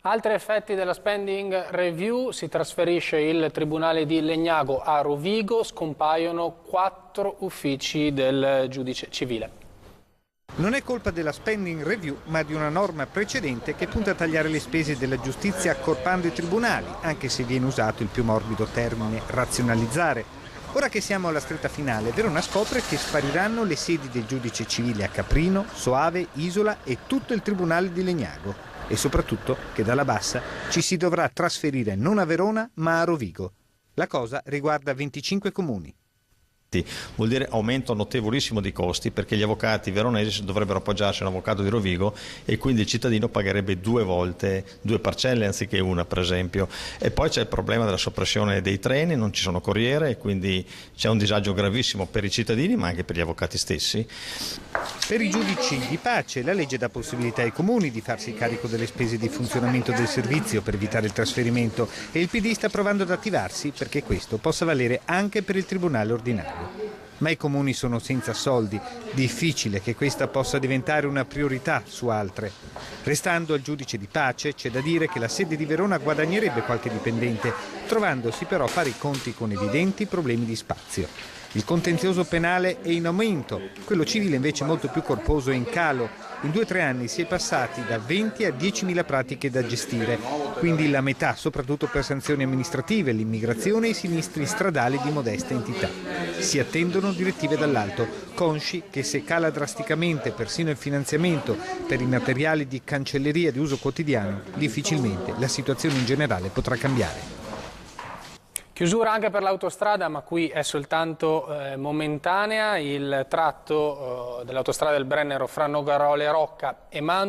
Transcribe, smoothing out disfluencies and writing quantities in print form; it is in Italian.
Altri effetti della spending review: si trasferisce il Tribunale di Legnago a Rovigo, scompaiono 4 uffici del giudice civile. Non è colpa della spending review, ma di una norma precedente che punta a tagliare le spese della giustizia accorpando i tribunali, anche se viene usato il più morbido termine razionalizzare. Ora che siamo alla stretta finale, Verona scopre che spariranno le sedi del giudice civile a Caprino, Soave, Isola e tutto il Tribunale di Legnago. E soprattutto che dalla Bassa ci si dovrà trasferire non a Verona ma a Rovigo. La cosa riguarda 25 comuni. Vuol dire aumento notevolissimo di costi, perché gli avvocati veronesi dovrebbero appoggiarsi a un avvocato di Rovigo e quindi il cittadino pagherebbe 2 volte, 2 parcelle anziché una, per esempio. E poi c'è il problema della soppressione dei treni, non ci sono corriere e quindi c'è un disagio gravissimo per i cittadini ma anche per gli avvocati stessi. Per i giudici di pace la legge dà possibilità ai comuni di farsi carico delle spese di funzionamento del servizio per evitare il trasferimento e il PD sta provando ad attivarsi perché questo possa valere anche per il tribunale ordinario. Ma i comuni sono senza soldi, difficile che questa possa diventare una priorità su altre. Restando al giudice di pace, c'è da dire che la sede di Verona guadagnerebbe qualche dipendente, trovandosi però a fare i conti con evidenti problemi di spazio. Il contenzioso penale è in aumento, quello civile invece molto più corposo e in calo. In 2 o 3 anni si è passati da 20 a 10.000 pratiche da gestire, quindi la metà soprattutto per sanzioni amministrative, l'immigrazione e i sinistri stradali di modesta entità. Si attendono direttive dall'alto, consci che se cala drasticamente persino il finanziamento per i materiali di cancelleria di uso quotidiano, difficilmente la situazione in generale potrà cambiare. Chiusura anche per l'autostrada, ma qui è soltanto momentanea. Il tratto dell'autostrada del Brennero fra Nogarole Rocca e Mantova